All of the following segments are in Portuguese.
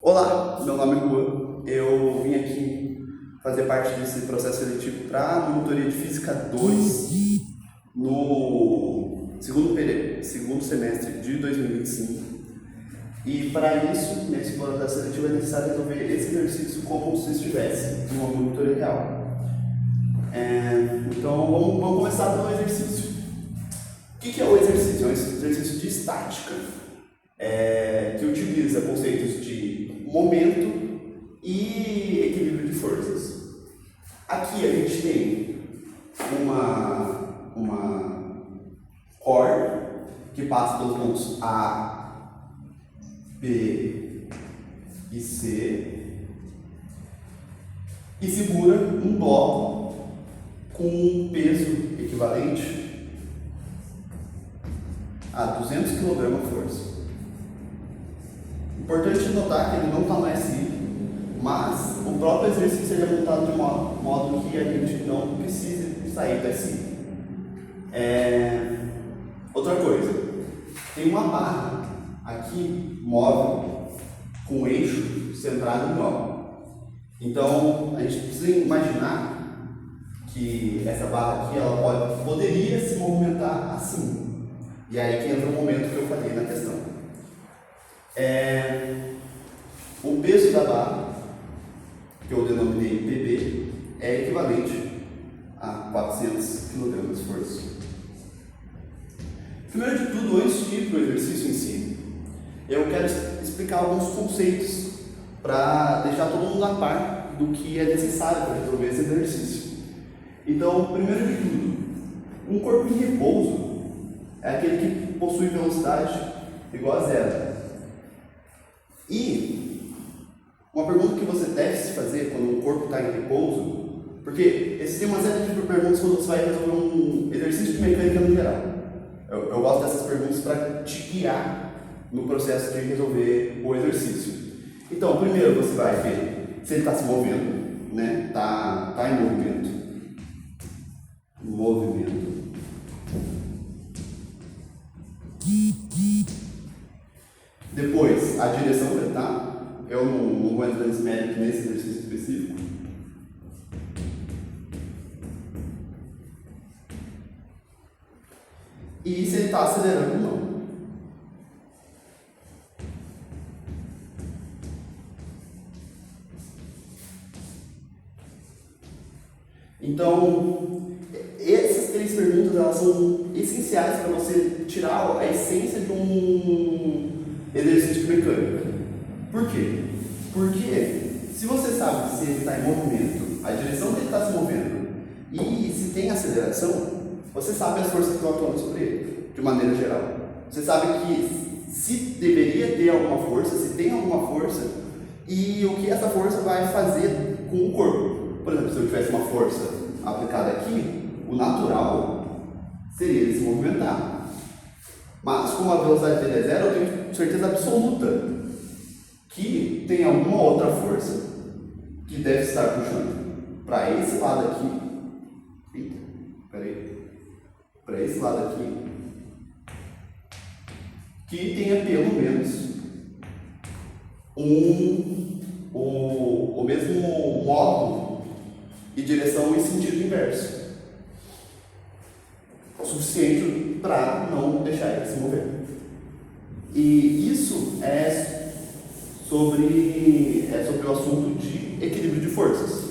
Olá, meu nome é Juan. Eu vim aqui fazer parte desse processo seletivo para a monitoria de Física 2 no segundo semestre de 2025. E para isso, nesse processo seletivo, é necessário resolver esse exercício como se estivesse em uma monitoria real. Então, vamos começar pelo exercício. O que é o exercício? É um exercício de estática, que utiliza conceitos de momento e equilíbrio de forças. Aqui a gente tem uma corda que passa pelos pontos A, B e C e segura um bloco com um peso equivalente a 200 kg força. Importante notar que ele não está no SI, mas o próprio exercício ele é montado de modo que a gente não precise sair do SI. Outra coisa, tem uma barra aqui móvel com eixo centrado em O. Então a gente precisa imaginar que essa barra aqui ela poderia se movimentar assim. E aí que entra o momento que eu falei na questão. O peso da barra, que eu denominei PB, é equivalente a 400 kg de força. Primeiro de tudo, antes de ir para o exercício em si, eu quero explicar alguns conceitos para deixar todo mundo a par do que é necessário para resolver esse exercício. Então, primeiro de tudo, um corpo em repouso é aquele que possui velocidade igual a zero. E uma pergunta que você deve se fazer quando o corpo está em repouso, porque existem uma série de perguntas quando você vai resolver um exercício de mecânica no geral. Eu gosto dessas perguntas para te guiar no processo de resolver o exercício. Então, primeiro você vai ver se ele está se movendo, né? Tá em movimento. Depois, a direção que ele está. Eu não vou entrar nesse mérito nesse exercício específico. E se ele está acelerando ou não. Então, essas três perguntas elas são essenciais para você tirar a essência de um exercício de mecânica. Por quê? Porque se você sabe se ele está em movimento, a direção que ele está se movendo e se tem aceleração, você sabe as forças que estão atuando sobre ele, de maneira geral. Você sabe que se deveria ter alguma força, se tem alguma força, e o que essa força vai fazer com o corpo. Por exemplo, se eu tivesse uma força aplicada aqui, o natural seria ele se movimentar. Mas como a velocidade dele é zero, eu tenho certeza absoluta que tem alguma outra força que deve estar puxando para esse lado aqui. Para esse lado aqui, que tenha pelo menos o mesmo módulo e direção em sentido inverso, o suficiente para não deixar ele se mover. E isso é sobre o assunto de equilíbrio de forças.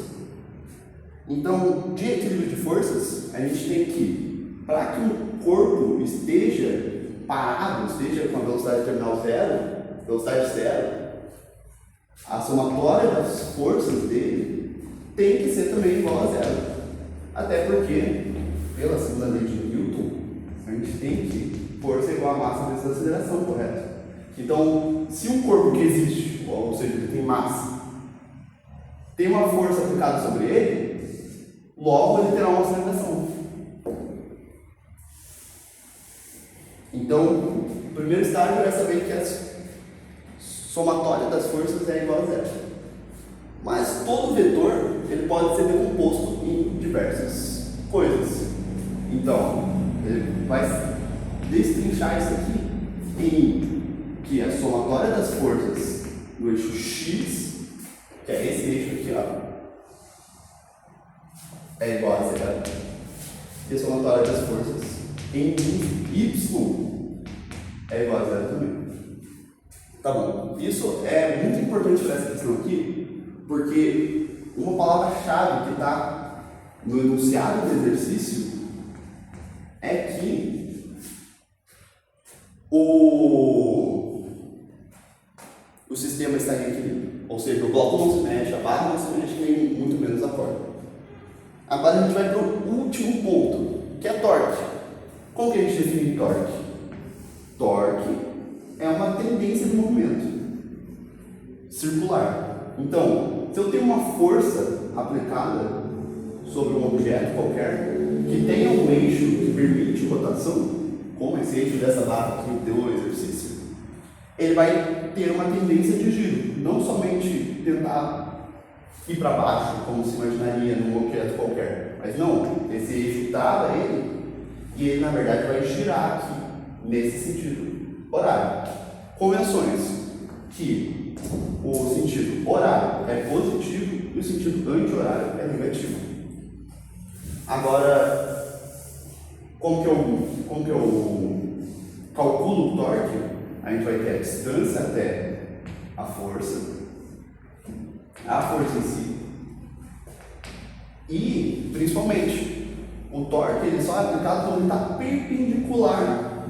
Então, de equilíbrio de forças, a gente tem que, para que um corpo esteja parado, esteja com a velocidade terminal zero, velocidade zero, a somatória das forças dele tem que ser também igual a zero. Até porque, pela segunda lei de Newton, a gente tem que força igual a massa vezes a aceleração, correto? Então, se um corpo que existe, ou seja, ele tem massa, tem uma força aplicada sobre ele, logo ele terá uma aceleração. Então, o primeiro estágio é saber que a somatória das forças é igual a zero. Mas todo vetor ele pode ser decomposto em diversas coisas. Então, ele vai destrinchar isso aqui em que a somatória das forças no eixo X, que é esse eixo aqui, ó, é igual a zero. E a somatória das forças em Y é igual a zero também. Tá bom. Isso é muito importante para essa questão aqui, porque uma palavra-chave que está no enunciado do exercício é que o sistema está em equilíbrio. Ou seja, o bloco não se mexe, a barra não se mexe, nem muito menos a corda. Agora a gente vai para o último ponto, que é torque. Como que a gente define torque? Torque é uma tendência de movimento circular. Então, se eu tenho uma força aplicada sobre um objeto qualquer que tenha um eixo que permite rotação, como esse eixo dessa barra que deu o exercício, ele vai ter uma tendência de giro, não somente tentar ir para baixo, como se imaginaria num objeto qualquer, mas não, esse eixo trava ele e ele na verdade vai girar aqui, nesse sentido horário. Convenções que o sentido horário é positivo e o sentido anti-horário é negativo. Agora, como que eu calculo o torque? A gente vai ter a distância até a força em si, e principalmente o torque ele só é aplicado quando ele está perpendicular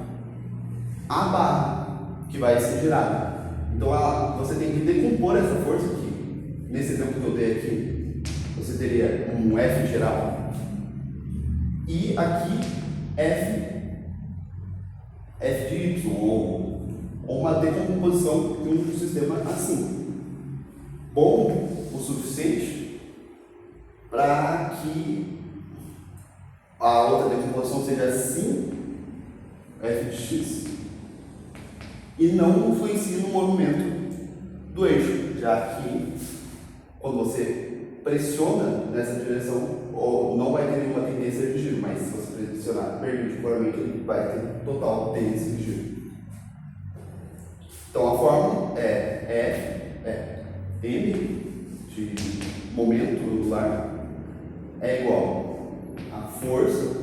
à barra que vai ser girada. Então você tem que decompor essa força aqui. Nesse exemplo que eu dei aqui, você teria um F geral e aqui F de Y, ou uma decomposição de um sistema assim. Bom o suficiente para que a outra decomposição seja assim, F de X, e não influencie no movimento do eixo, já que quando você pressiona nessa direção, não vai ter nenhuma tendência de giro, mas se você pressionar perpendicularmente, ele vai ter total tendência de giro. Então a fórmula é M de momento angular é igual a força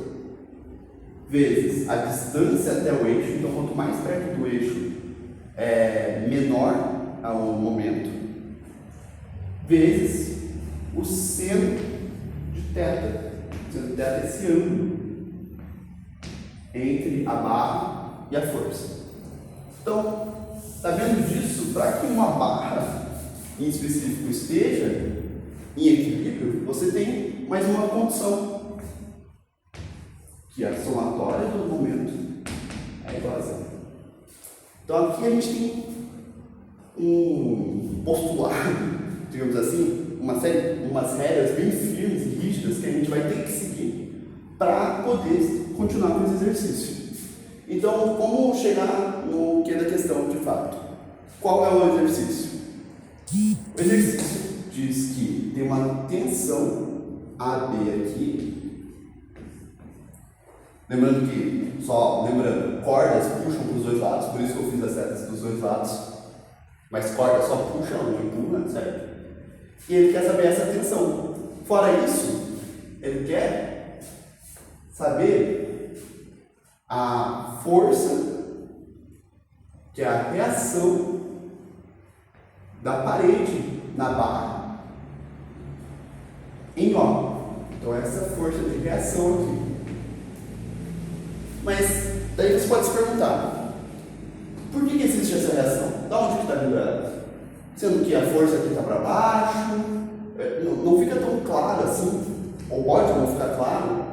vezes a distância até o eixo. Então quanto mais perto do eixo menor o momento, vezes o seno de θ. O seno de θ é esse ângulo entre a barra e a força. Então, está vendo disso? Para que uma barra em específico esteja em equilíbrio, você tem mais uma condição, que é a somatória do momento é igual a zero. Então aqui a gente tem um postulado, digamos assim, umas regras bem firmes e rígidas que a gente vai ter que seguir para poder continuar com esse exercício. Então, como chegar no que é da questão de fato? Qual é o exercício? O exercício diz que tem uma tensão AB aqui. Lembrando, cordas puxam para os dois lados, por isso que eu fiz as setas dos dois lados. Mas corda só puxa, não empurra, certo? E ele quer saber essa tensão. Fora isso, ele quer saber a força, que é a reação da parede na barra em O. Então essa força de reação aqui. Mas daí você pode se perguntar, por que existe essa reação? Da onde que está vindo ela? Sendo que a força aqui está para baixo, não fica tão claro assim, ou pode não ficar claro,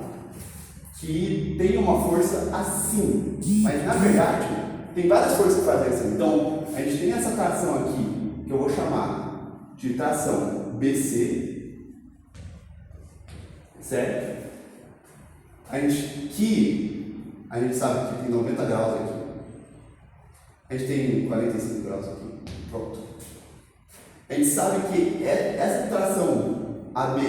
que tem uma força assim. Mas na verdade, tem várias forças que fazem assim. Então, a gente tem essa tração aqui, que eu vou chamar de tração BC, certo? A gente sabe que tem 90 graus aqui. A gente tem 45 graus aqui. Pronto. A gente sabe que essa tração AB,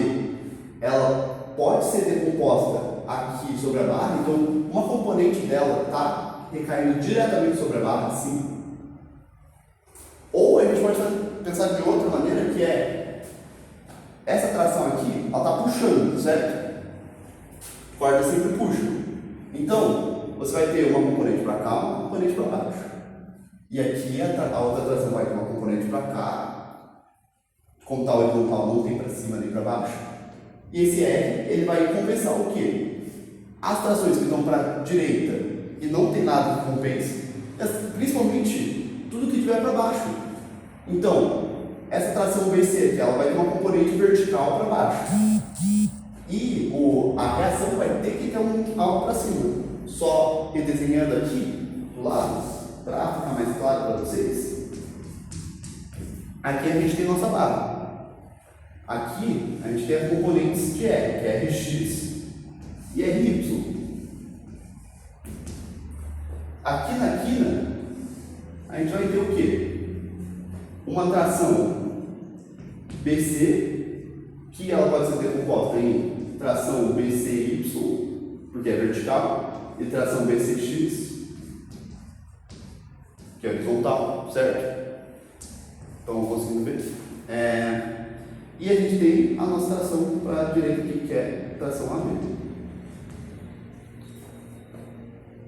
ela pode ser decomposta aqui sobre a barra. Então, uma componente dela está recaindo diretamente sobre a barra, assim. Ou a gente pode pensar de outra maneira, que é essa tração aqui, ela está puxando, certo? Corda sempre puxa. Então, você vai ter uma componente para cá, uma componente para baixo. E aqui a outra tração vai ter uma componente para cá. Como está horizontal, não tem para cima nem para baixo. E esse R, ele vai compensar o quê? As trações que estão para a direita e não tem nada que compense, principalmente tudo que estiver para baixo. Então, essa tração BC aqui, ela vai ter uma componente vertical para baixo. E a reação vai ter que ter algo para cima. Só redesenhando aqui do lado, para ficar mais claro para vocês. Aqui a gente tem nossa barra. Aqui a gente tem as componentes de R, que é Rx e Ry. Aqui na quina, a gente vai ter o quê? Uma tração BC, que ela pode ser decomposta em tração BCY, porque é vertical, e tração BCX, que é horizontal, certo? Estão conseguindo ver? E a gente tem a nossa tração para a direita aqui, que é tração AB.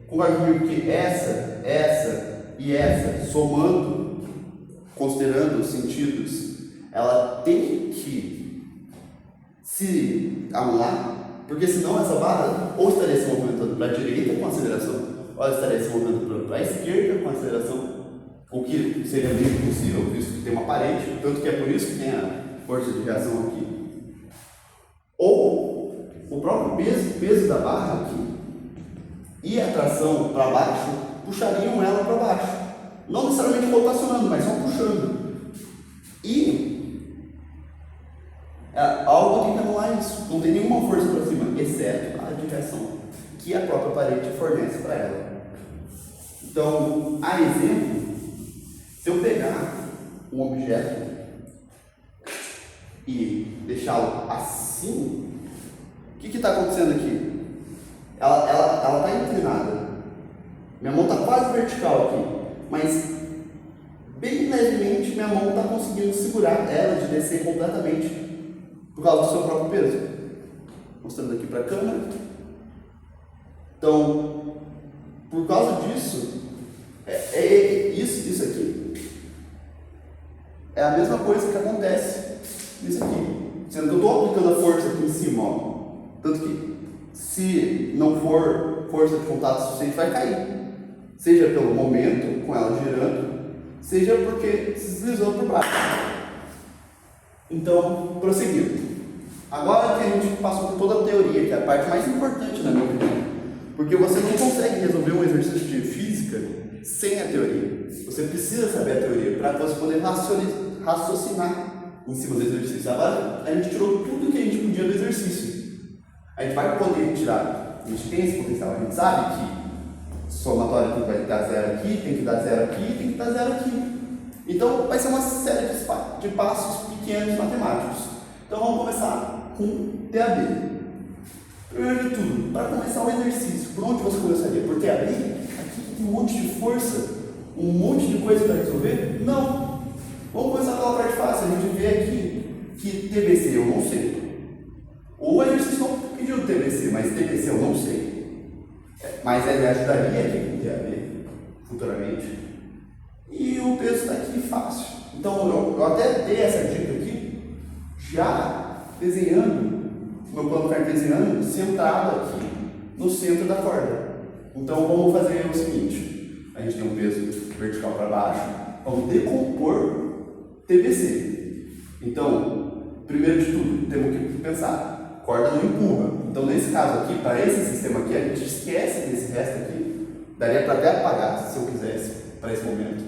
Concorda comigo que essa e essa, somando, considerando os sentidos, ela tem que se anular, porque senão essa barra ou estaria se movimentando para a direita com aceleração, ou ela estaria se movimentando para a esquerda com aceleração, o que seria meio impossível, visto que tem uma parede, tanto que é por isso que tem a força de reação aqui. Ou o próprio peso da barra aqui e a tração para baixo puxariam ela para baixo. Não necessariamente rotacionando, mas só puxando. E algo tem que anular isso. Não tem nenhuma força para cima, exceto a direção que a própria parede fornece para ela. Então, a exemplo, se eu pegar um objeto e deixá-lo assim, o que está acontecendo aqui? Ela está inclinada. Minha mão está quase vertical aqui, mas bem levemente minha mão está conseguindo segurar ela de descer completamente por causa do seu próprio peso. Mostrando aqui para a câmera. Então, por causa disso, isso aqui é a mesma coisa que acontece nisso aqui. Sendo que eu estou aplicando a força aqui em cima, ó. Tanto que se não for força de contato suficiente, vai cair. Seja pelo momento, com ela girando, seja porque se deslizou por baixo. Então, prosseguindo. Agora que a gente passou por toda a teoria, que é a parte mais importante na minha opinião, porque você não consegue resolver um exercício de física sem a teoria. Você precisa saber a teoria para você poder raciocinar em cima do exercício. Agora, a gente tirou tudo que a gente podia do exercício. A gente vai poder tirar, a gente tem esse potencial, a gente sabe que somatório aqui vai dar zero aqui, tem que dar zero aqui, tem que dar zero aqui. Então vai ser uma série de passos pequenos matemáticos. Então vamos começar com TAB. Primeiro de tudo, para começar o exercício, por onde você começaria? Por TAB? Aqui tem um monte de força, um monte de coisa para resolver? Não! Vamos começar pela parte fácil, a gente vê aqui que TBC eu não sei. O exercício não pediu TBC, mas TBC eu não sei. Mas ele ajudaria aqui com TAB futuramente. E o peso está aqui fácil. Então eu até dei essa dica aqui, já desenhando, meu plano cartesiano centrado aqui no centro da corda. Então vamos fazer o seguinte: a gente tem um peso vertical para baixo, vamos decompor TBC. Então, primeiro de tudo, temos que pensar, corda não empurra. Então nesse caso aqui, para esse sistema aqui, a gente esquece desse resto aqui, daria para até apagar se eu quisesse, para esse momento.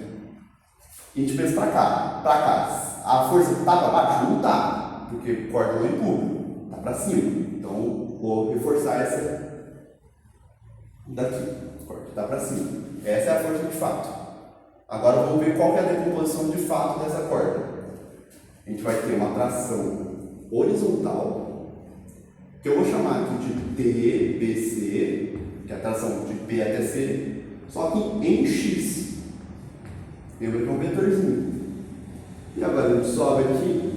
E a gente pensa para cá. A força está para baixo? Não está, porque corda não empurra, está para cima. Então vou reforçar essa daqui, corda está para cima. Essa é a força de fato. Agora vamos ver qual que é a decomposição de fato dessa corda. A gente vai ter uma tração horizontal, que eu vou chamar aqui de TBC, que é a tração de P até C, só que em X. Lembra que é um vetorzinho. E agora a gente sobe aqui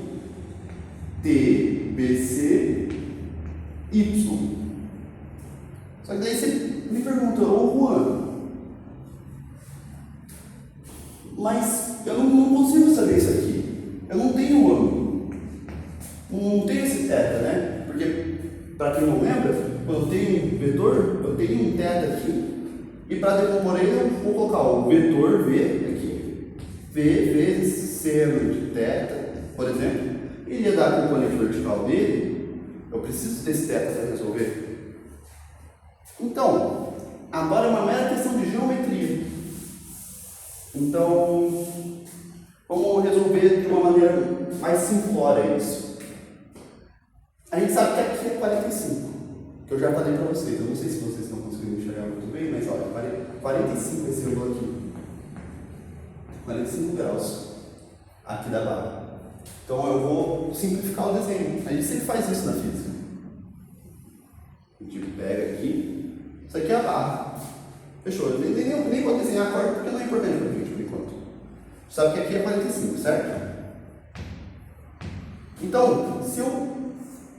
T, B, C, Y. Só que daí você me pergunta, ô Juan, mas eu não consigo saber isso aqui. Eu não tenho ângulo. Não tenho esse θ, né? Porque, para quem não lembra, quando eu tenho um vetor, eu tenho um θ aqui. E para decompor ele, eu vou colocar o vetor V aqui. V vezes seno de θ, por exemplo. E ele ia dar a componente vertical dele. Eu preciso desse θ para resolver. Então, agora é uma mera questão de geometria. Então, vamos resolver de uma maneira mais simplória isso. A gente sabe que aqui é 45, que eu já falei para vocês. Eu não sei se vocês estão conseguindo enxergar muito bem, mas olha, 45 esse ângulo aqui. 45 graus aqui da barra. Então eu vou simplificar o desenho. A gente sempre faz isso na física. A gente pega aqui. Isso aqui é a barra. Fechou. Eu nem vou desenhar a corda porque não é importante para a gente por enquanto. Sabe que aqui é 45, certo? Então, se eu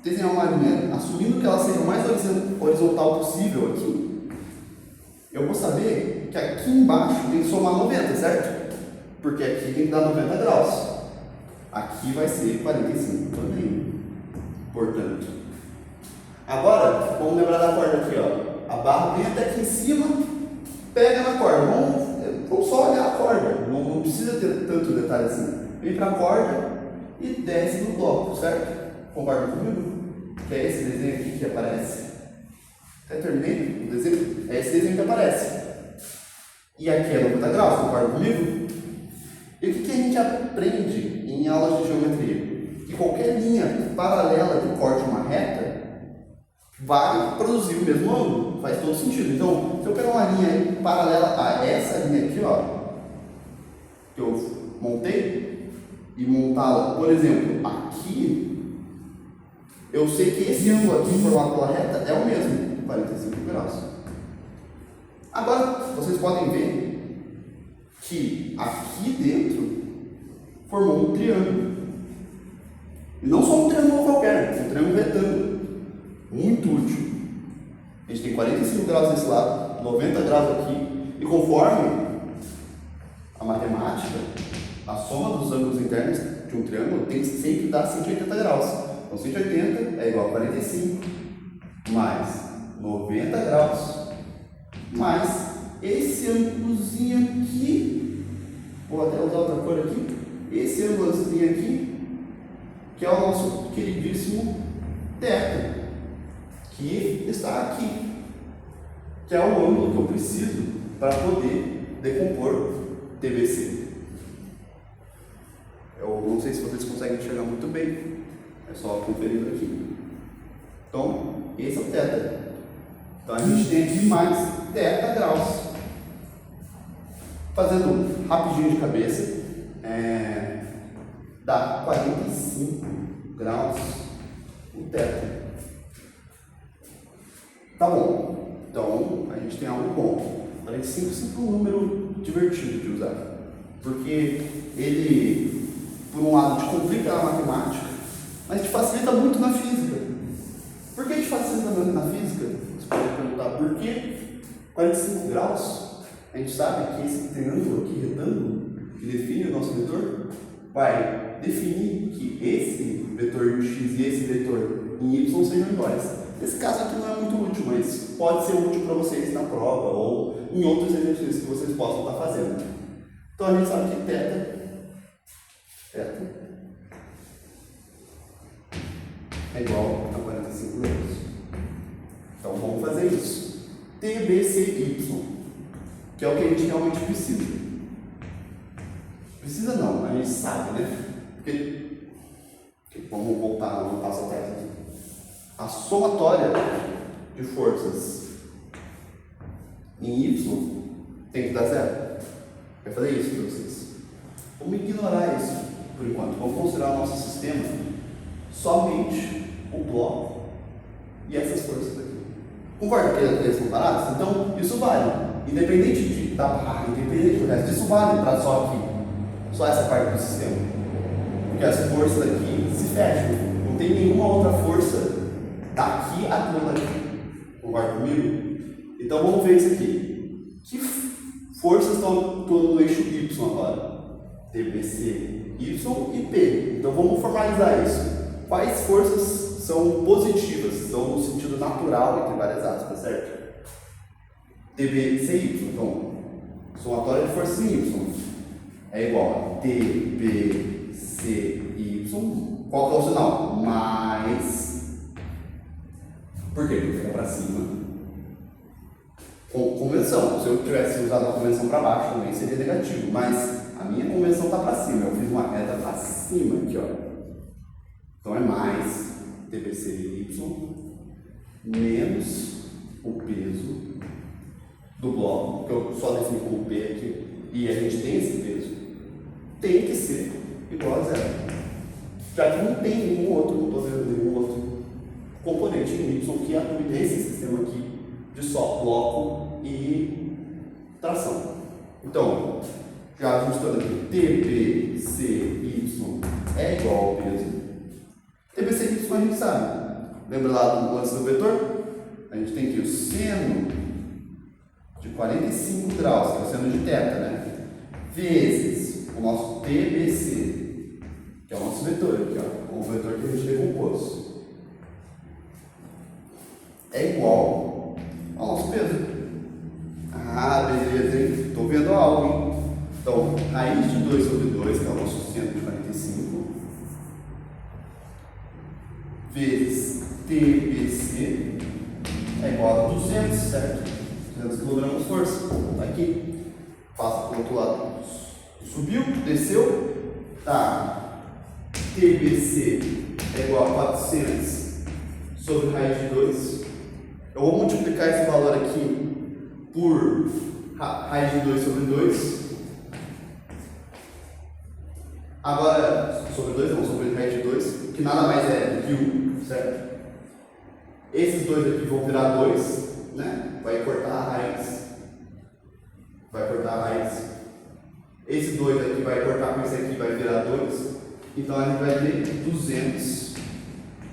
desenhar uma linha, assumindo que ela seja o mais horizontal possível aqui, eu vou saber que aqui embaixo tem que somar 90, certo? Porque aqui tem que dar 90 graus. Aqui vai ser 45 também. Portanto. Agora, vamos lembrar da corda aqui, ó. A barra vem até aqui em cima, pega na corda. Vamos só olhar a corda. Não precisa ter tanto detalhe assim. Vem para a corda e desce no bloco, certo? Concorda comigo? Que é esse desenho aqui que aparece. Até terminei o desenho. É esse desenho que aparece. E aqui é 90 graus, concorda comigo? E o que a gente aprende em aulas de geometria? Que qualquer linha paralela que corte uma reta vai produzir o mesmo ângulo. Faz todo sentido. Então, se eu pegar uma linha paralela a essa linha aqui, ó, que eu montei, e montá-la, por exemplo, aqui, eu sei que esse ângulo aqui formado pela reta é o mesmo, 45 graus. Agora, vocês podem ver que aqui dentro formou um triângulo. E não só um triângulo qualquer, um triângulo retângulo. Muito útil. A gente tem 45 graus desse lado, 90 graus aqui. E conforme a matemática, a soma dos ângulos internos de um triângulo tem que sempre dar 180 graus. Então 180 é igual a 45 mais 90 graus mais esse ângulozinho aqui. Vou até usar outra cor aqui. Esse ângulozinho aqui, que é o nosso queridíssimo θ, que está aqui, que é o ângulo que eu preciso para poder decompor TBC. Eu não sei se vocês conseguem enxergar muito bem, é só conferindo aqui. Então, esse é o θ. Então, a gente tem aqui mais θ graus. Fazendo rapidinho de cabeça, dá 45 graus o θ. Tá bom, então a gente tem algo bom. 45 sempre um número divertido de usar, porque ele, por um lado, te complica a matemática, mas te facilita muito na física. Por que te facilita na física? Você pode perguntar por que 45 graus? A gente sabe que esse triângulo aqui, retângulo, que define o nosso vetor, vai definir que esse vetor em x e esse vetor em y sejam iguais. Esse caso aqui não é muito útil, mas pode ser útil para vocês na prova ou em outros exercícios que vocês possam estar fazendo. Então a gente sabe que θ é igual a 45 graus. Então vamos fazer isso. TBCY, que é o que a gente realmente precisa. Precisa não, a gente sabe, né? Porque vamos voltar no passo atrás aqui. A somatória de forças em Y tem que dar zero. Eu falei isso para vocês. Vamos ignorar isso por enquanto. Vamos considerar o nosso sistema somente o bloco e essas forças aqui. Concorda que eles são parados? Então, isso vale. Independente da barra, independente do resto, isso vale para só aqui. Só essa parte do sistema. porque as forças aqui se fecham. Não tem nenhuma outra força daqui até daqui. Concorda comigo? Então vamos ver isso aqui. Que forças estão atuando no eixo Y agora? TBC, Y e P. Então vamos formalizar isso. Quais forças são positivas, estão no sentido natural entre várias aspas, certo? TBCY, então, somatória de forças em Y é igual a TBCY, qual que é o sinal? Mais, por quê? Porque fica para cima. Convenção, se eu tivesse usado a convenção para baixo também seria negativo, mas a minha convenção está para cima, eu fiz uma reta para cima aqui, ó. Então é mais TBCY menos o peso do bloco, que eu só defini como P aqui, e a gente tem esse peso, tem que ser igual a zero. Já que não tem nenhum outro, não estou vendo nenhum outro componente em Y que atue nesse sistema aqui de só bloco e tração. Então, já mostrando aqui, TBCY é igual ao peso. TBCY a gente sabe. Lembra lá do lance do vetor? A gente tem aqui o seno de 45 graus, que é o seno de θ, né? Vezes o nosso TBC, que é o nosso vetor aqui, ó, o vetor que a gente decompôs. É igual ao nosso peso. Ah, beleza, hein? Estou vendo algo, hein? Então, raiz de 2 sobre 2, que é o nosso seno de 45, vezes TBC é igual a 200, certo? 200 kg de força. Tá aqui. Passa para o outro lado. Subiu, desceu. Tá. TBC é igual a 400 sobre raiz de 2. Eu vou multiplicar esse valor aqui por raiz de 2 sobre 2. Agora, sobre 2 não, sobre raiz de 2, que nada mais é do que 1, certo? Esses dois aqui vão virar 2, né? Vai cortar a raiz. Vai cortar a raiz. Esse 2 aqui vai cortar com esse aqui, vai virar 2. Então a gente vai ter 200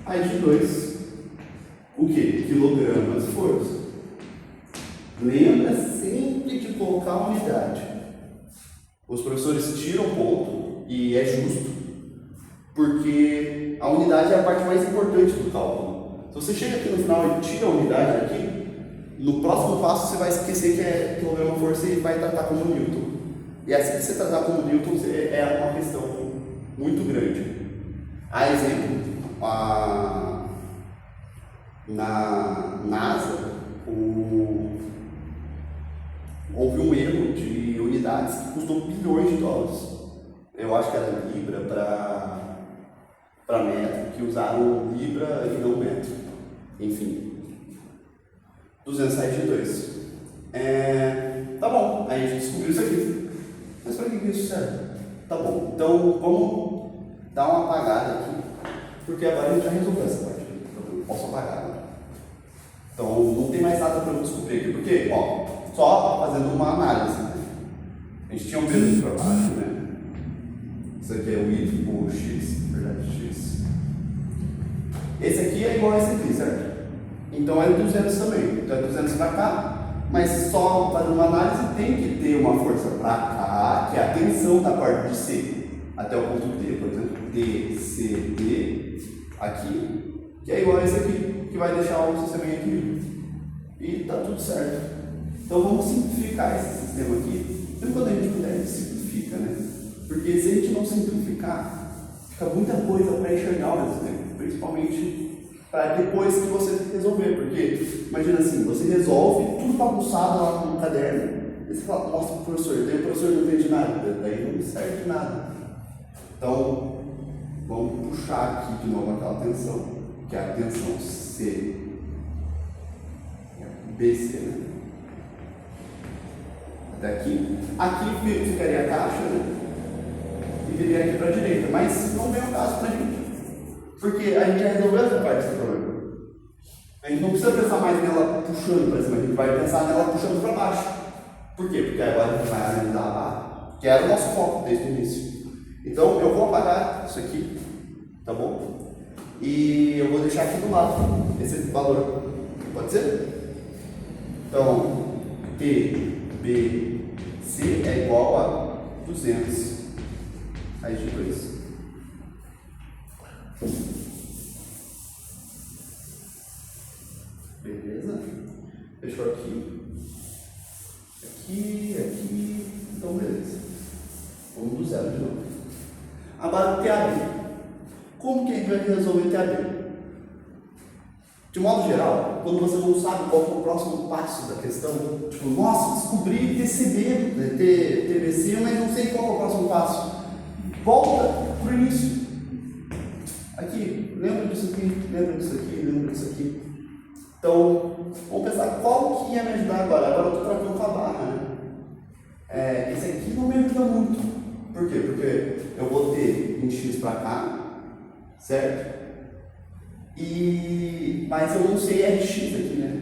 raiz de 2. O que? Quilogramas de força. Lembra sempre de colocar a unidade. Os professores tiram ponto e é justo, porque a unidade é a parte mais importante do cálculo. Se você chega aqui no final e tira a unidade aqui, no próximo passo você vai esquecer que é quilograma força e vai tratar como Newton. E assim que você tratar como Newton é uma questão muito grande. A exemplo, na NASA, houve um erro de unidades que custou bilhões de dólares. Eu acho que era libra para metro, que usaram libra e não metro. Enfim, 200 raiz de 2. Tá bom, aí a gente descobriu isso aqui. Mas para que isso serve? Tá bom, então vamos dar uma apagada aqui, porque agora a gente já resolveu essa parte. Então eu posso apagar agora. Então não tem mais nada para eu descobrir aqui, porque, ó, só fazendo uma análise, né? A gente tinha um peso para baixo, né? Isso aqui é o Y, o X, na verdade, X. Esse aqui é igual a esse aqui, certo? Então é 200 também. Então é 200 para cá, mas só fazendo uma análise tem que ter uma força para cá, que é a tensão da parte de C, até o ponto D, por exemplo, DCD, aqui, que é igual a esse aqui, que vai deixar o sistema em equilíbrio. E tá tudo certo. Então vamos simplificar esse sistema aqui. Sempre quando a gente puder, a gente simplifica, né? Porque se a gente não simplificar, fica muita coisa para enxergar ao mesmo tempo, principalmente para depois que você resolver. Porque, imagina assim, você resolve tudo bagunçado lá no caderno, e você fala, nossa, professor, daí o professor não entende nada, daí não serve de nada. Então, vamos puxar aqui de novo aquela tensão, que é a tensão C, BC, né? Até aqui. Aqui ficaria a caixa, né? E viria aqui para a direita, mas não vem o caso para a gente, porque a gente já resolveu essa parte do problema. A gente não precisa pensar mais nela puxando para cima, a gente vai pensar nela puxando para baixo. Por quê? Porque agora a gente vai analisar lá, que era o nosso foco desde o início. Então eu vou apagar isso aqui, tá bom? E eu vou deixar aqui do lado esse valor, pode ser? Então, TBC é igual a 200 raiz de 2. Beleza? Fechou aqui. Aqui. Então, beleza. Vamos do zero de novo. Agora, o TAB. Como que a gente vai resolver o TAB? De modo geral, quando você não sabe qual é o próximo passo da questão, tipo, nossa, descobri TCB, né, TBC, mas não sei qual é o próximo passo. Volta para o início. Aqui, lembra disso aqui, lembra disso aqui. Então, vamos pensar qual que ia me ajudar agora. Agora eu estou tratando com a barra, né? Esse aqui não me ajuda muito. Por quê? Porque eu vou ter um X para cá, certo? Mas eu não sei RX aqui, né?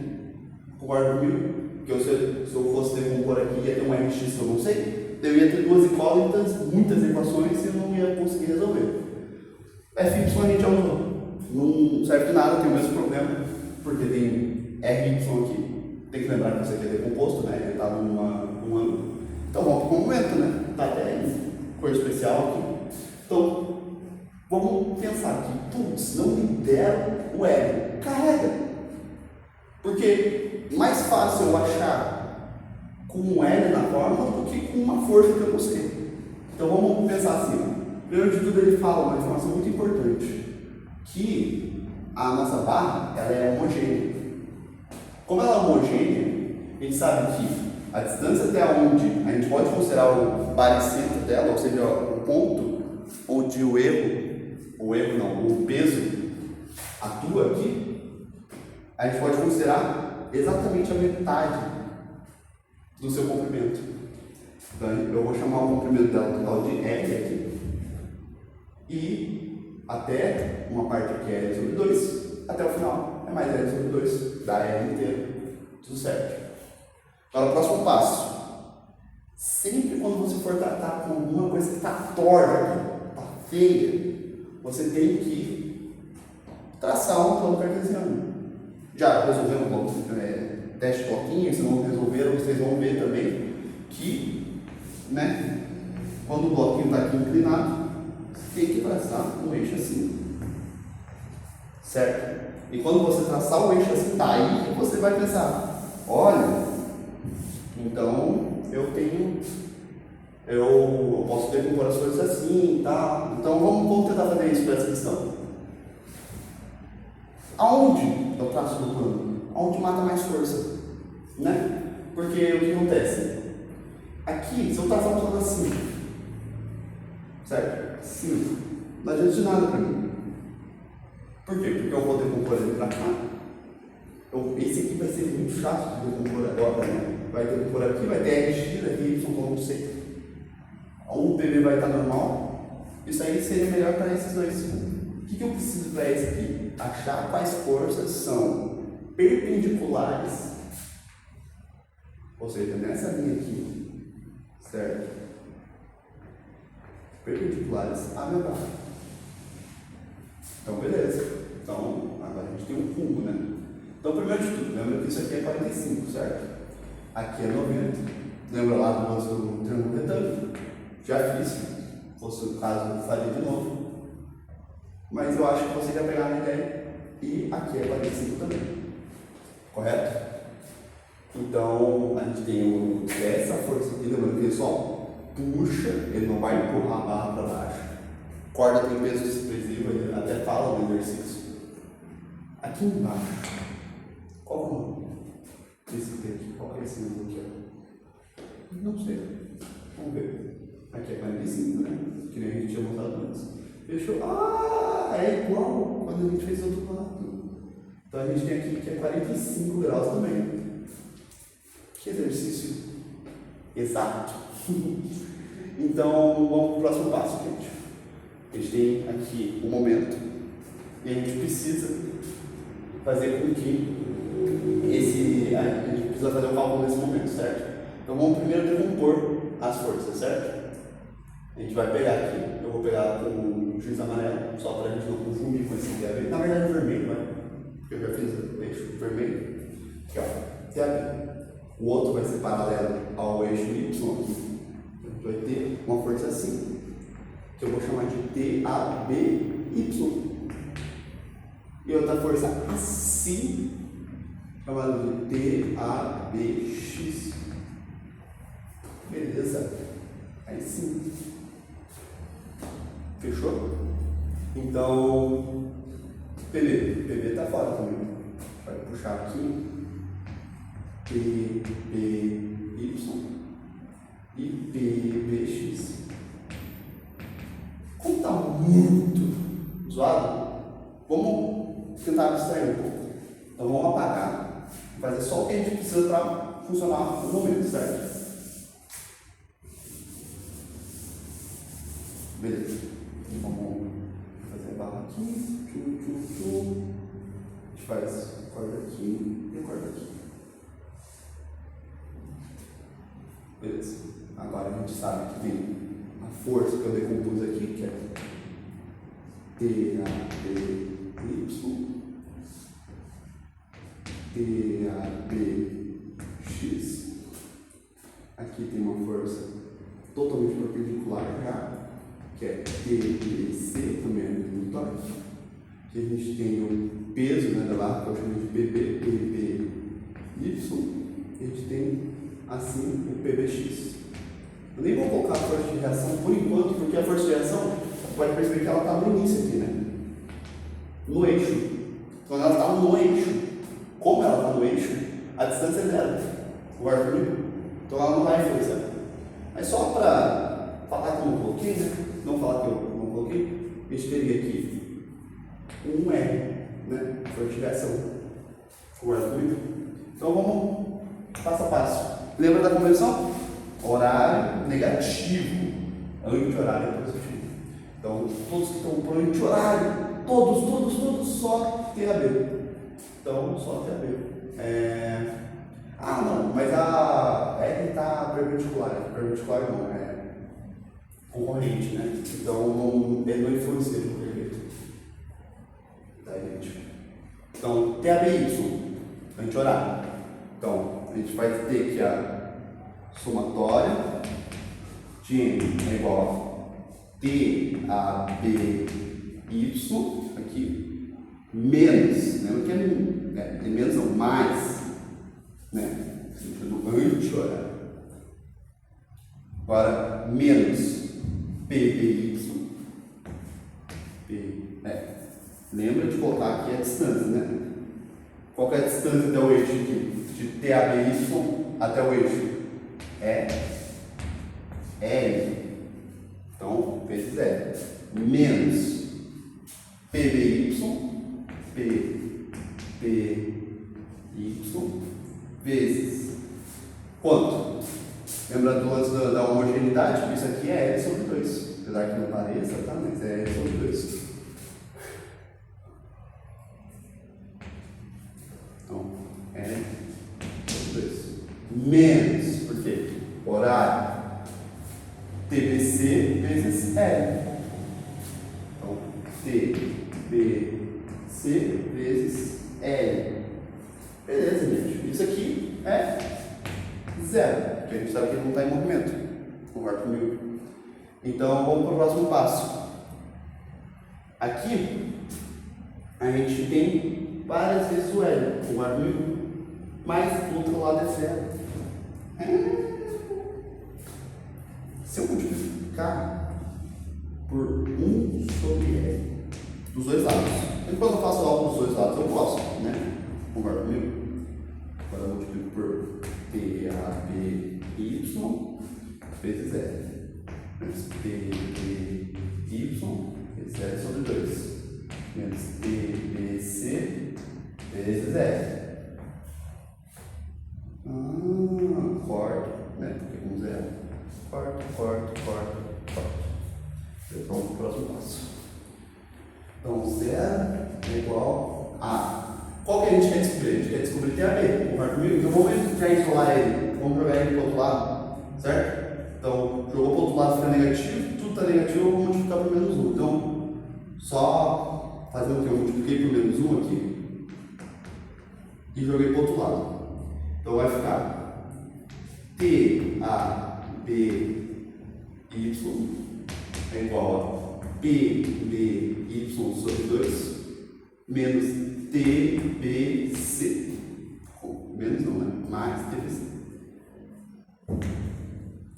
Concorda comigo? Porque se eu fosse decompor aqui, ia ter um RX que eu não sei. Eu ia ter duas incógnitas, muitas equações e eu não ia conseguir resolver. FY a gente já usou. Não serve de nada, tem o mesmo problema, porque tem RY aqui. Tem que lembrar que isso aqui é decomposto, né? Ele está num ângulo. Então vamos para o momento, né? Está até em cor especial aqui. Então, vamos pensar aqui, putz, não libero o L, carrega. Porque mais fácil eu achar com um L na fórmula do que com uma força que eu não sei. Então vamos pensar assim, primeiro de tudo ele fala uma informação muito importante, que a nossa barra ela é homogênea. Como ela é homogênea, a gente sabe que a distância até onde a gente pode considerar o baricentro dela, ou seja, o ponto onde o peso atua aqui, a gente pode considerar exatamente a metade do seu comprimento. Então, eu vou chamar o comprimento dela total de L aqui, e até uma parte aqui é L sobre 2, até o final é mais L sobre 2, dá L inteiro, tudo certo. Agora, o próximo passo. Sempre quando você for tratar com alguma coisa que está torta, está feia, você tem que traçar um plano cartesiano. Já resolvemos teste de bloquinho, se não resolveram, vocês vão ver também que, né, quando o bloquinho está aqui inclinado, você tem que traçar um eixo assim, certo? E quando você traçar o eixo assim, tá aí que você vai pensar, olha, então eu posso decompor as coisas assim e tal. Então vamos tentar fazer isso para essa questão. Aonde eu traço no plano? Aonde mata mais força, né? Porque o que acontece? Aqui, se eu traçar um plano assim, certo? Assim, não adianta de nada para mim. Por quê? Porque eu vou decompor ele para cá. Esse aqui vai ser muito chato de decompor agora, né? Vai decompor aqui, vai ter RX, aqui, Y, como não sei. O PV vai estar normal. Isso aí seria melhor para esses dois. O que eu preciso para esse aqui? Achar quais forças são perpendiculares, ou seja, nessa linha aqui, certo? Perpendiculares à minha barra. Então, beleza. Então, agora a gente tem um rumo, né? Então, primeiro de tudo, lembra que isso aqui é 45, certo? Aqui é 90. Lembra lá do lance do triângulo retângulo? Já fiz. Se fosse o caso, eu faria de novo. Mas eu acho que você já pegar a ideia. E aqui é 45 também. Correto? Então, a gente tem essa força aqui. Lembrando que ele só puxa, ele não vai empurrar a barra para baixo. Corda tem peso expressivo, ele até fala no exercício. Aqui embaixo, qual é o nome desse aqui? Qual é esse número aqui? Não sei. Vamos ver. Aqui é 45, né? Que nem a gente tinha mostrado antes. Fechou. Ah, é igual quando a gente fez do outro lado. Então a gente tem aqui que é 45 graus também. Que exercício exato. Então vamos para o próximo passo, gente. A gente tem aqui o momento e a gente precisa fazer com que a gente precisa fazer um cálculo nesse momento, certo? Então vamos primeiro decompor as forças, certo? A gente vai pegar aqui, eu vou pegar com o giz amarelo, só para a gente não confundir com esse TAB. Na verdade, o vermelho, vai. Porque eu já fiz o eixo vermelho. Aqui, ó, TAB. O outro vai ser paralelo ao eixo Y aqui. A gente vai ter uma força assim, que eu vou chamar de TABY. E outra força assim, chamada de TABX. Beleza? Aí sim. Fechou? Então, PB tá fora também. Vai puxar aqui. PBY e PBX. Como está muito zoado, vamos tentar abstrair um pouco. Então vamos apagar, fazer só o que a gente precisa para funcionar no momento, certo? Beleza. Então vamos fazer a barra aqui, a gente faz corda aqui e corda aqui. Beleza. Agora a gente sabe que tem a força que eu decompus aqui, que é TABY, TABX. Aqui tem uma força totalmente perpendicular já, que é TBC, também é muito torque. Aqui a gente tem o peso, né, da barra, que eu chamo de PBY. E a gente tem assim o PBX. Eu nem vou colocar a força de reação por enquanto, porque a força de reação, você pode perceber que ela está no início aqui, né? No eixo. Então ela está no eixo. Como ela está no eixo, a distância é zero. Concorda comigo? Então ela não vai influenciar. Mas só para falar que eu não coloquei, né? Não falar que eu não coloquei, a gente teria aqui um R, né? Força de reação. Concorda comigo? Então vamos passo a passo. Lembra da convenção? Horário negativo, anti-horário positivo. Então, todos que estão por anti-horário, todos, só TAB. Então, só TAB. Ah, não, mas a R está perpendicular. Perpendicular não, é concorrente, né? Então, ele não influencia de qualquer jeito. Tá, gente? Então, TABY, anti-horário. Então, a gente vai ter que a somatória de M é igual a TABY aqui, menos, lembra que é menos não, mais, né? Sentido anti-horário. Agora, menos PBY. Lembra de colocar aqui a distância, né? Qual que é a distância até o eixo aqui? De TABY até o eixo? É L. Então, vezes L. Menos PBY, vezes quanto? Lembra do lance da homogeneidade? Isso aqui é L sobre 2. Apesar que não pareça, tá? Mas é L sobre 2. Então, L sobre 2. Menos, por quê? Horário TBC vezes L. Então, TBC vezes L. Beleza, gente. Isso aqui é zero, porque a gente sabe que ele não está em movimento. Concorda comigo? Então, vamos para o próximo passo. Aqui, a gente tem várias vezes o L. Concorda comigo? Mas do outro lado é zero. Se eu multiplicar por 1 sobre L, dos dois lados, depois eu faço algo dos dois lados, eu posso, né? Concorda comigo? Agora eu multiplico por TABY vezes L. Menos TBY vezes L sobre 2. Menos TBC vezes L. Corto, né? Porque com zero. Corto. Vamos para o próximo passo. Então, zero é igual a. Qual que a gente quer descobrir? A gente quer descobrir TAB. Concorda comigo? Então vamos já isolar ele. Vamos jogar ele para o outro lado. Certo? Então, jogou para o outro lado, fica negativo. tudo está negativo, eu vou multiplicar por menos 1. Então, só fazendo o que? Eu multipliquei por menos 1 aqui e joguei para o outro lado. Então vai ficar TABY é igual a PBY sobre 2 menos TBC. Menos não, né? Mais TBC.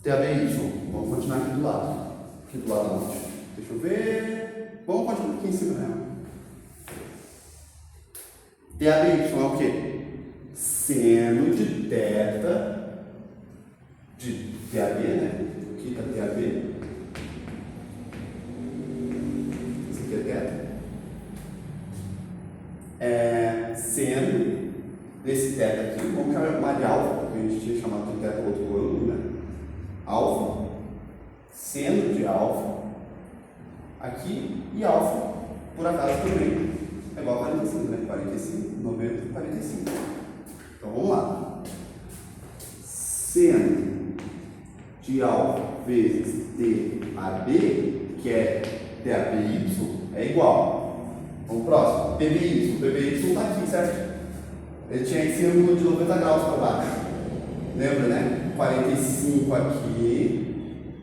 TABY. Vamos continuar aqui do lado. Aqui do lado onde? Deixa eu ver. Vamos continuar aqui em cima, né? TABY é o quê? Seno de θ de TAB, né? Aqui está TAB. Esse aqui é θ. Seno desse θ aqui, vamos chamar de alfa, porque a gente tinha chamado de θ outro ângulo, né? Alfa, seno de alfa, aqui, e alfa, por acaso também, é igual a 45, né? 45, 90, 45. Então vamos lá. Seno de alfa vezes TAB, que é TABY, é igual. Vamos pro próximo. PBY. PBY está aqui, certo? Ele tinha esse ângulo de 90 graus para baixo. Lembra, né? 45 aqui,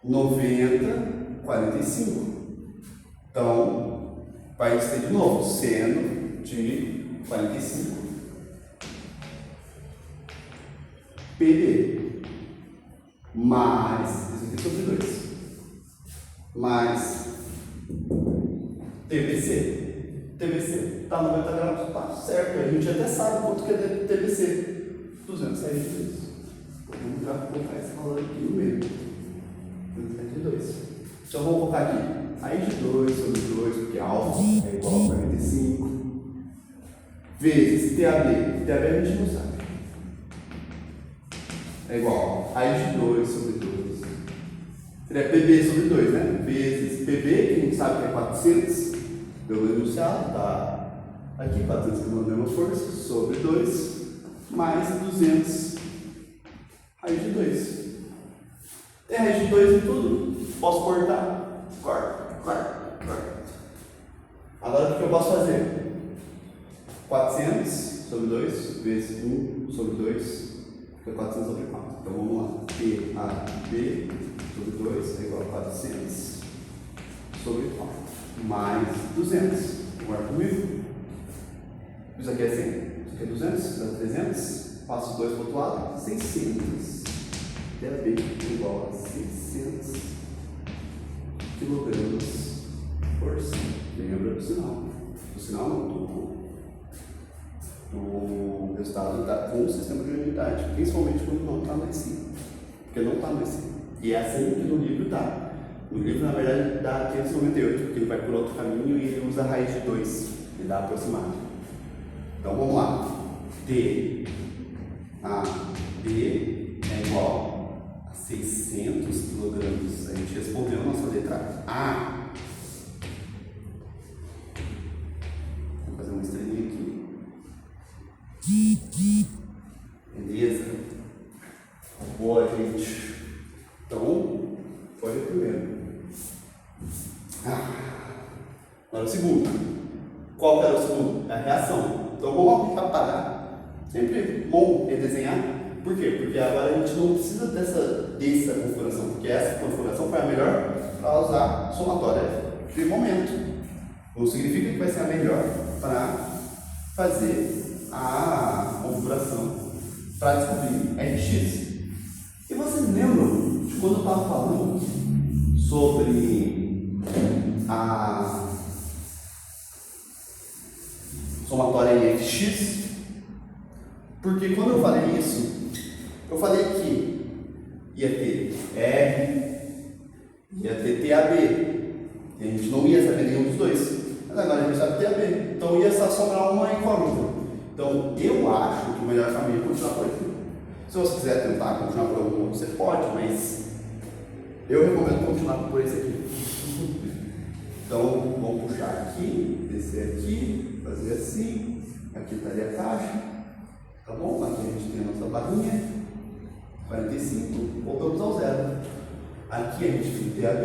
90, 45. Então, vai ser de novo seno de 45. PB mais, isso aqui sobre 2, mais TBC. TBC está 90 graus, tá certo, a gente até sabe quanto que é TBC. 272. Vamos já colocar esse valor aqui no meio. 272. Então vamos colocar aqui raiz de 2 sobre 2, porque alfa é igual a 45, vezes TAB. TAB a gente não sabe. É igual a raiz de 2 sobre 2. Seria PB sobre 2, né? Vezes PB, que a gente sabe que é 400, pelo enunciado, tá? Aqui 400 que é a mesma força, sobre 2, mais 200 raiz de 2. Tem raiz de 2 em tudo? Posso cortar? Corta. Agora o que eu posso fazer? 400 sobre 2 vezes 1 sobre 2 fica 400 sobre 4. Então vamos lá. PAB sobre 2 é igual a 400 sobre 4 mais 200. Concorda comigo? Isso aqui é 100. Isso aqui é 200, isso aqui é 300. Passo 2 para o outro lado. 600. TAB igual a 600 kg por cento. Lembra do sinal? O sinal não, do resultado está com o sistema de unidade, principalmente quando não está no ensino. Porque não está no ensino. E é assim que no livro está. No livro, na verdade, dá 598, porque ele vai por outro caminho e ele usa a raiz de 2. Ele dá aproximado. Então vamos lá. TAB é igual a 600 kg. A gente respondeu a nossa letra A. Vou fazer uma estrelinha aqui. Beleza? Boa, gente. Então, foi o primeiro. Agora o segundo. Qual que era o segundo? É a reação. Então vamos apagar. Sempre bom redesenhar. Por quê? Porque agora a gente não precisa dessa configuração, porque essa configuração foi a melhor para usar somatória de momento. Não significa que vai ser a melhor para fazer a configuração para descobrir RX. E vocês lembram de quando eu estava falando sobre a somatória em RX? Porque quando eu falei isso, eu falei que ia ter R, ia ter TAB, e a gente não ia saber nenhum dos dois. Mas agora a gente sabe TAB, então ia só sobrar uma incógnita. Então eu acho que o melhor caminho é continuar por aqui. Se você quiser tentar continuar por algum, você pode, mas eu recomendo continuar por esse aqui. Então vamos puxar aqui, descer aqui, fazer assim, aqui estaria a caixa, tá bom? Aqui a gente tem a nossa barrinha, 45, voltamos ao zero. Aqui a gente tem TAB.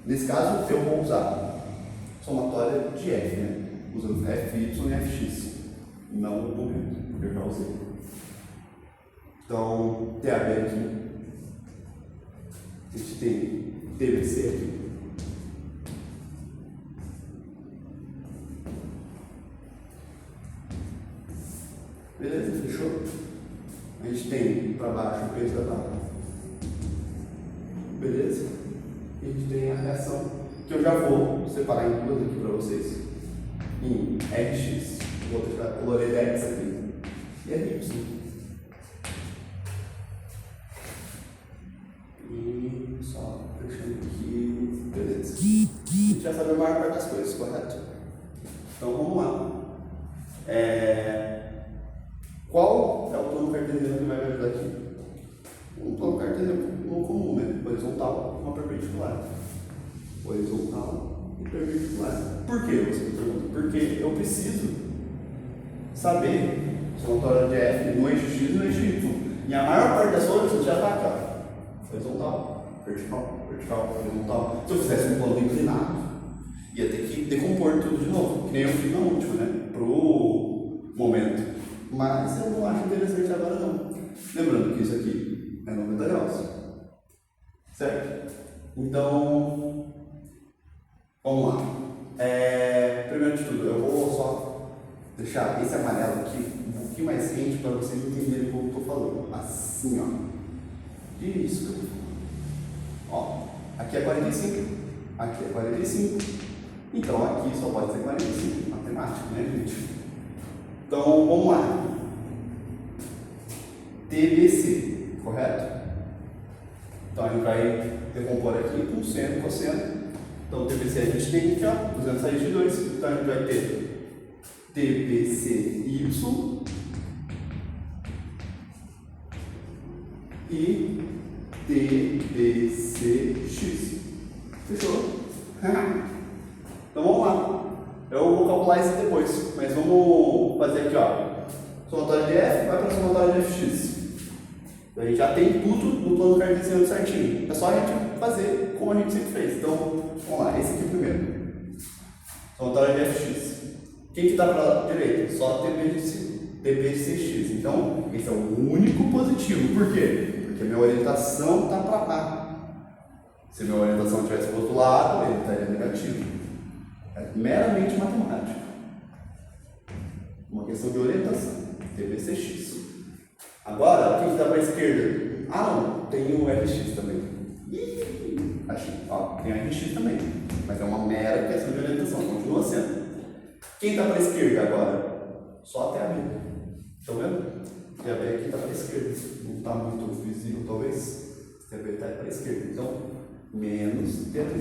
Nesse caso, eu vou usar somatória de F, né? Usando F, Y e Fx. Não no momento, porque eu já usei. Então, TAB aqui. A gente tem TBC aqui. Beleza? Fechou? A gente tem para baixo o peso da barra. Beleza? E a gente tem a reação, que eu já vou separar em duas aqui para vocês. Em Rx, vou deixar colorido X aqui, e RY. E só fechando aqui, beleza. A gente já sabe a maior parte das coisas, correto? Então vamos lá. Qual é o plano cartesiano que vai me ajudar aqui? Um plano cartesiano comum, né? Horizontal, uma perpendicular. Horizontal e perpendicular. Por que você me pergunta? Porque eu preciso saber somatória de F no eixo X e no eixo Y. E a maior parte das coisas já está aqui, ó. Horizontal, vertical, horizontal. Se eu fizesse um plano inclinado, ia ter que decompor tudo de novo, que nem eu fiz na última, né? Pro momento. Mas eu não acho interessante agora não. Lembrando que isso aqui é 90 graus. Certo? Então, vamos lá. Primeiro de tudo, eu vou só deixar esse amarelo aqui um pouquinho mais quente para vocês entenderem como eu estou falando. Assim, ó. Isso. Ó, aqui é 45, aqui é 45. Então aqui só pode ser 45. Matemática, né, gente? Então, vamos lá. TBC, correto? Então, a gente vai decompor aqui com seno, cosseno. Então, TBC a gente tem aqui, ó, 200 raiz de 2. Então, a gente vai ter TBCY e TBCX. Fechou? Então, vamos lá. Eu vou calcular isso depois, mas vamos fazer aqui, ó. Somatória de F vai para a somatória de Fx. A gente já tem tudo no plano cartesiano certinho. É só a gente fazer como a gente sempre fez. Então, vamos lá, esse aqui primeiro. Somatória de Fx. Quem que dá para a direita? Só TBCX. Então, esse é o único positivo. Por quê? Porque minha orientação está para lá. Se minha orientação estivesse para o outro lado, ele estaria negativo. É meramente matemática. Uma questão de orientação. TBCX. Agora, quem está para a esquerda? Ah, não, tem o RX também. Achei. Ó, tem o RX também. Mas é uma mera questão de orientação, continua sendo. Quem está para a esquerda agora? Só a TAB. Estão vendo? A TAB aqui está para a esquerda. Não está muito visível, talvez. A TAB está para a esquerda. Então, menos TAB.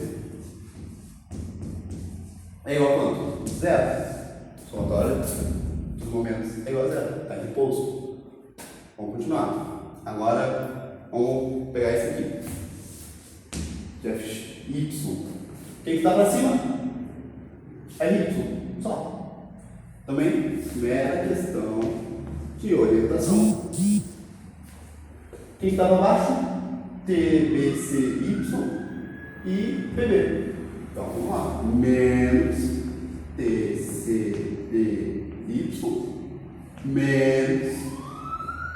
É igual a quanto? Zero. Somatória dos momentos é igual a zero. Está aqui posto. Vamos continuar. Agora, vamos pegar esse aqui. Y. Quem está para cima? É Y. Só. Também, mera questão de orientação. Quem está para baixo? TBCY e PB. Então, vamos lá. Menos TCDY menos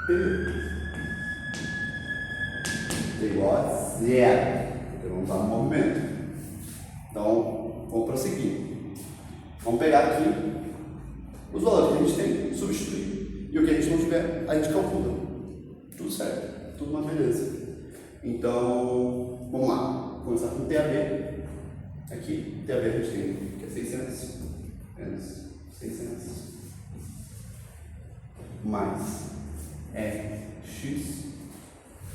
PB. É igual a zero. Porque não está no movimento. Então, vamos prosseguir. Vamos pegar aqui os valores que a gente tem, substituir. E o que a gente não tiver, a gente calcula. Tudo certo. Tudo uma beleza. Então, vamos lá. Vamos começar com TAB. Aqui, TAB a gente tem, que é 600, menos 600, mais X,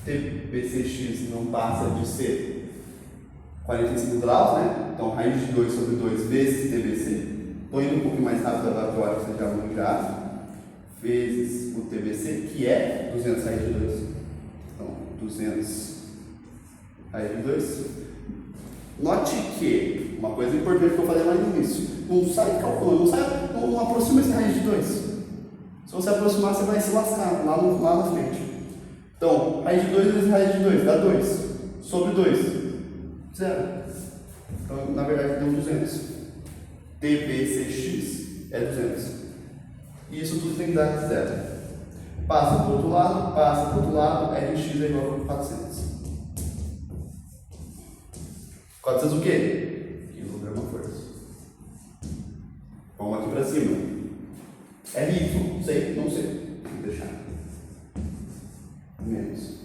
TBCX não passa de ser 45 graus, né? Então, raiz de 2 sobre 2 vezes TBC. Estou indo um pouquinho mais rápido agora, que eu acho que você já vão já. Vezes o TBC, que é 200 raiz de 2. Então, 200 raiz de 2. Note que, uma coisa importante que eu falei lá no início, não sai calculando, não aproxima esse raiz de 2. Se você aproximar, você vai se lascar lá na frente. Então, raiz de 2 vezes raiz de 2 dá 2. Sobre 2, 0. Então, na verdade, deu 200. TBCX é 200. E isso tudo tem que dar 0. Passa para o outro lado, passa para o outro lado, RX é igual a 400. 400 o quê? Quilograma-força. Vamos aqui para cima. RY, sei? Não sei. Vou deixar. Menos.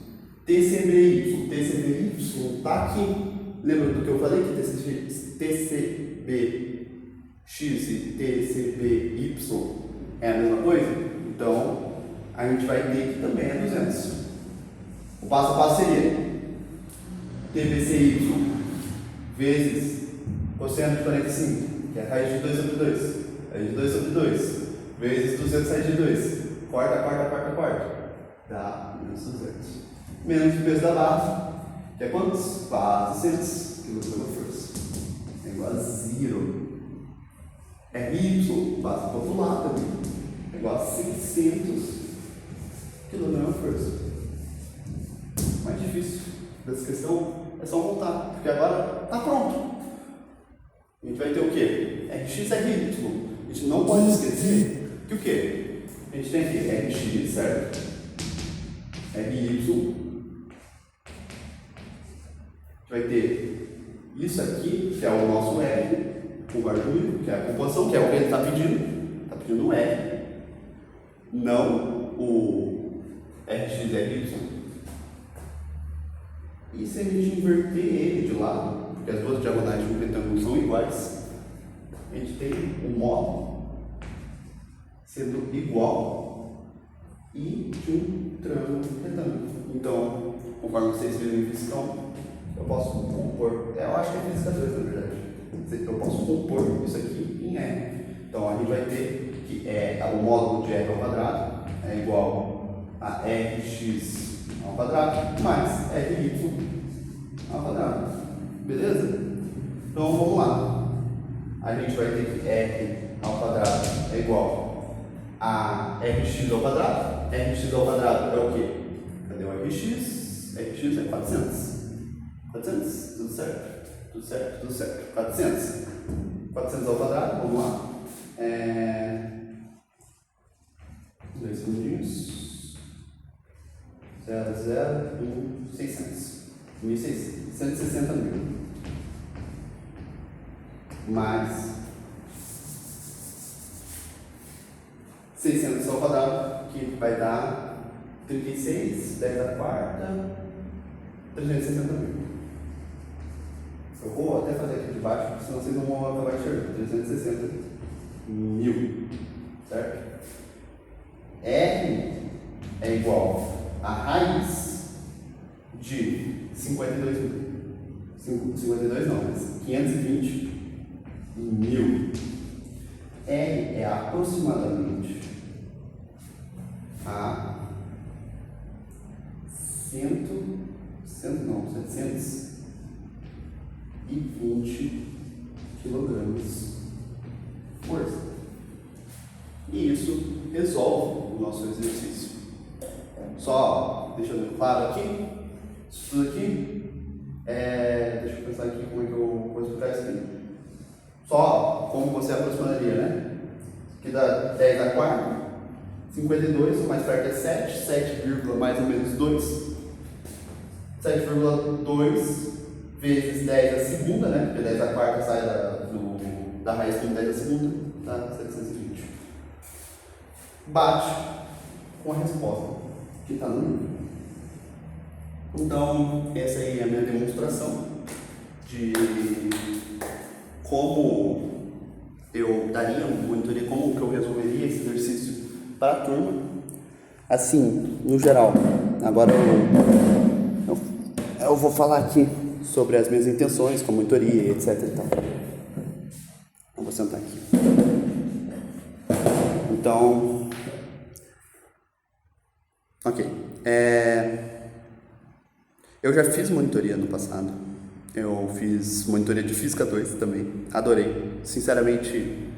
TCBY. TCBY está aqui. Lembra do que eu falei? Que TCBX e TCBY é a mesma coisa? Então, a gente vai ter que também é 200. O passo a passo seria TBCY vezes cosseno de 45, que é a raiz de 2 sobre 2. Raiz de 2 sobre 2 vezes 200 raiz de 2. Corta. Dá menos 200. Menos o peso da base, que é quantos? Base 100 kg/força. É igual a 0. RY, base para o outro lado, é igual a 600 kg/força. Mais difícil dessa questão é só montar, porque agora está pronto. A gente vai ter o quê? RX é RY. A gente não pode esquecer que o quê? A gente tem aqui RX, certo? RY. A gente vai ter isso aqui, que é o nosso R, o barulho, que é a composição, que é o que ele está pedindo. Está pedindo um R, não o RX. E se a gente inverter ele de lado, porque as duas diagonais de um retângulo são iguais, a gente tem um módulo sendo igual e de um triângulo retângulo. Então, conforme vocês viram em questão, eu posso compor, eu acho que é física 2 na verdade, eu posso compor isso aqui em R. Então, a gente vai ter que o módulo de R ao quadrado é igual a RX ao quadrado mais RY ao quadrado. Beleza? Então vamos lá. A gente vai ter que R ao quadrado é igual a RX ao quadrado. RX ao quadrado é o quê? Cadê o RX? RX é 400. 400? Tudo certo? Tudo certo. 400. 400 ao quadrado, vamos lá. 2 segundinhos. 0, 1, 600. 1.600. 160 mil. Mais 600 ao quadrado, que vai dar 36, 10 à quarta, 360 mil. Eu vou até fazer aqui de baixo, porque senão vocês não vão acabar enxergando. 360 mil. Certo? R é igual a raiz de 52 mil. 52 não, mas 520 mil. R é aproximadamente a 720 quilogramos força. E isso resolve o nosso exercício. Só deixando claro aqui, isso tudo aqui, deixa eu pensar aqui como é que eu vou explicar isso aqui. Só como você aproximaria, né? Que dá 10 à quarta, 52, o mais perto é 7, 7, mais ou menos 2. 7,2 vezes 10 à segunda, né? Porque 10 à quarta sai da raiz com 10 à segunda, dá 720. Bate com a resposta que está no livro. Então, essa aí é a minha demonstração de como eu daria uma monitoria, como que eu resolveria esse exercício para a turma. Assim, no geral, agora eu vou falar aqui sobre as minhas intenções com a monitoria, etc. e tal. Eu vou sentar aqui. Então, ok. Eu já fiz monitoria no passado. Eu fiz monitoria de Física 2 também. Adorei. Sinceramente,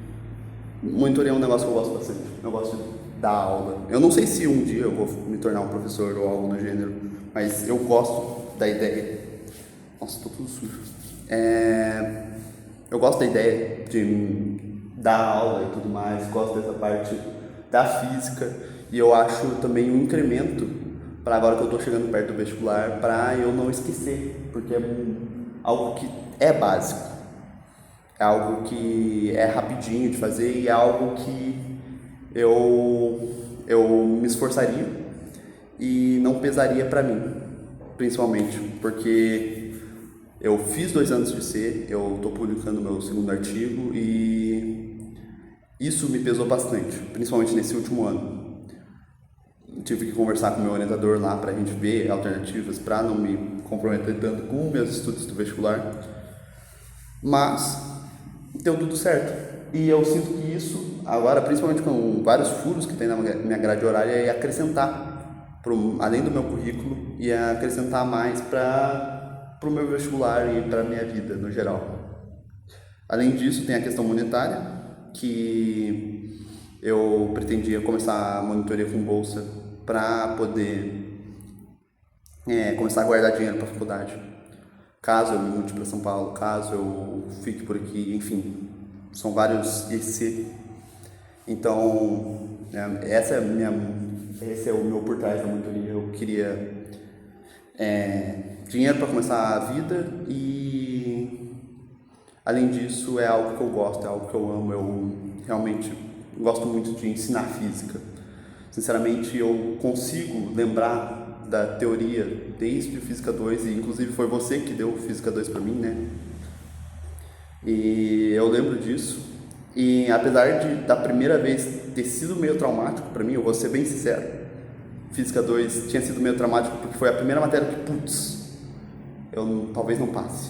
monitoria é um negócio que eu gosto bastante. Eu gosto dar aula. Eu não sei se um dia eu vou me tornar um professor ou algo do gênero, mas eu gosto da ideia. Nossa, tô tudo sujo. Eu gosto da ideia de dar aula e tudo mais, gosto dessa parte da física e eu acho também um incremento para agora que eu tô chegando perto do vestibular, para eu não esquecer, porque é algo que é básico, é algo que é rapidinho de fazer e é algo que eu me esforçaria e não pesaria para mim, principalmente, porque eu fiz 2 anos de C, eu estou publicando meu segundo artigo e isso me pesou bastante, principalmente nesse último ano. Tive que conversar com o meu orientador lá para a gente ver alternativas para não me comprometer tanto com meus estudos do vestibular, mas deu tudo certo. E eu sinto que isso, agora, principalmente com vários furos que tem na minha grade horária, é acrescentar, além do meu currículo, e acrescentar mais para o meu vestibular e para a minha vida no geral. Além disso, tem a questão monetária, que eu pretendia começar a monitoria com bolsa para poder começar a guardar dinheiro para a faculdade. Caso eu me mude para São Paulo, caso eu fique por aqui, enfim, são vários IC. Então, esse é o meu por trás da monitoria. Eu queria dinheiro para começar a vida e, além disso, é algo que eu gosto, é algo que eu amo. Eu realmente gosto muito de ensinar física. Sinceramente, eu consigo lembrar da teoria desde Física 2, e inclusive foi você que deu Física 2 para mim, né? E eu lembro disso. E apesar da primeira vez ter sido meio traumático para mim, eu vou ser bem sincero, Física 2 tinha sido meio traumático porque foi a primeira matéria que, eu talvez não passe.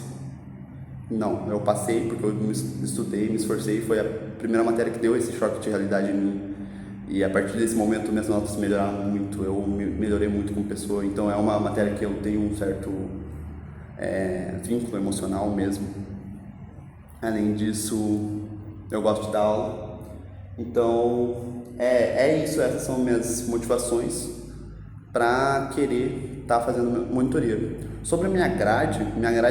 Não, eu passei porque eu estudei, me esforcei, foi a primeira matéria que deu esse choque de realidade em mim. E a partir desse momento minhas notas melhoraram muito, eu melhorei muito como pessoa, então é uma matéria que eu tenho um certo vínculo emocional mesmo. Além disso, eu gosto de dar aula, então é isso, essas são minhas motivações para querer estar fazendo monitoria. Sobre a minha grade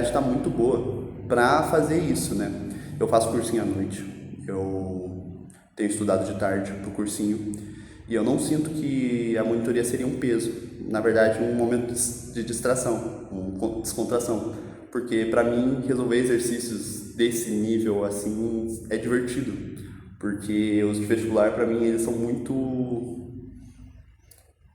está muito boa para fazer isso, né? Eu faço cursinho à noite, eu tenho estudado de tarde pro cursinho e eu não sinto que a monitoria seria um peso, na verdade um momento de distração, uma descontração, porque para mim resolver exercícios desse nível assim é divertido, porque os de vestibular para mim eles são muito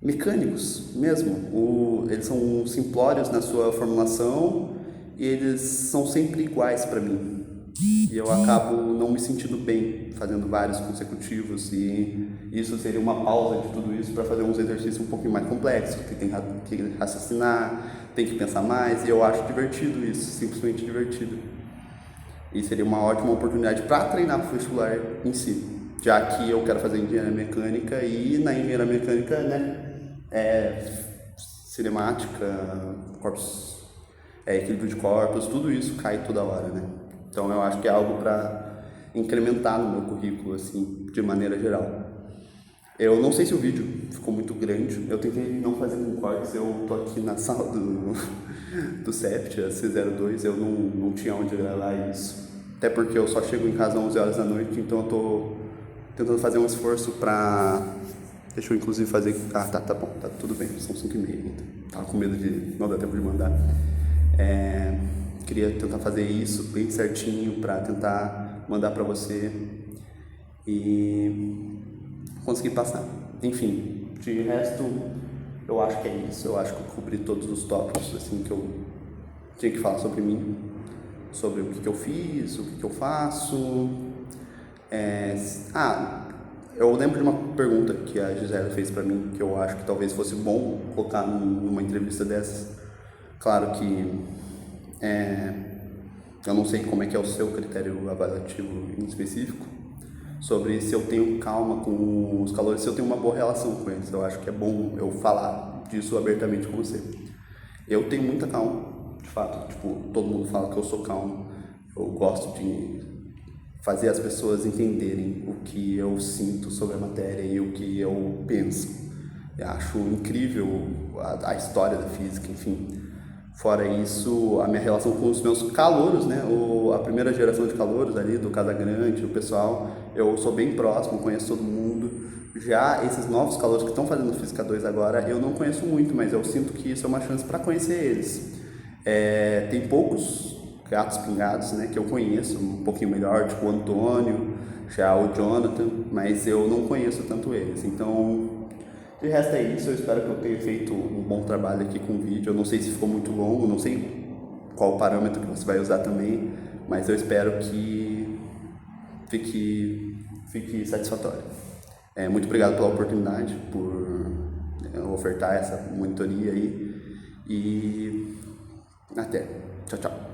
mecânicos mesmo, eles são simplórios na sua formulação e eles são sempre iguais para mim. E eu acabo não me sentindo bem fazendo vários consecutivos, e isso seria uma pausa de tudo isso para fazer uns exercícios um pouquinho mais complexos, que tem que raciocinar, tem que pensar mais, e eu acho divertido isso, simplesmente divertido. E seria uma ótima oportunidade para treinar para o vestibular em si, já que eu quero fazer engenharia mecânica e na engenharia mecânica, né, cinemática, corpos, equilíbrio de corpos, tudo isso cai toda hora, né? Então eu acho que é algo para incrementar no meu currículo, assim, de maneira geral. Eu não sei se o vídeo ficou muito grande, eu tentei não fazer com cortes, eu tô aqui na sala do CEPT, a C02, eu não tinha onde gravar isso. Até porque eu só chego em casa às 11 horas da noite, então eu tô tentando fazer um esforço pra... Deixa eu inclusive fazer... Ah, tá bom, tá tudo bem, são 5h30 ainda. Tava com medo de não dar tempo de mandar. Queria tentar fazer isso bem certinho para tentar mandar para você e conseguir passar. Enfim, de resto, eu acho que é isso. Eu acho que eu cobri todos os tópicos assim, que eu tinha que falar sobre mim, sobre o que eu fiz, o que eu faço. Eu lembro de uma pergunta que a Gisela fez para mim, que eu acho que talvez fosse bom colocar numa entrevista dessas. Claro que eu não sei como é que é o seu critério avaliativo em específico, sobre se eu tenho calma com os calores, se eu tenho uma boa relação com eles. Eu acho que é bom eu falar disso abertamente com você. Eu tenho muita calma, de fato, tipo, todo mundo fala que eu sou calmo, eu gosto de fazer as pessoas entenderem o que eu sinto sobre a matéria e o que eu penso. Eu acho incrível a história da física, enfim. Fora isso, a minha relação com os meus calouros, né? A primeira geração de calouros ali, do Casagrande, o pessoal, eu sou bem próximo, conheço todo mundo. Já esses novos calouros que estão fazendo Física 2 agora, eu não conheço muito, mas eu sinto que isso é uma chance para conhecer eles. Tem poucos gatos pingados, né, que eu conheço um pouquinho melhor, tipo o Antônio, já o Jonathan, mas eu não conheço tanto eles. Então, de resto é isso. Eu espero que eu tenha feito um bom trabalho aqui com o vídeo. Eu não sei se ficou muito longo, não sei qual parâmetro que você vai usar também, mas eu espero que fique satisfatório. Muito obrigado pela oportunidade, por ofertar essa monitoria aí, e até. Tchau, tchau.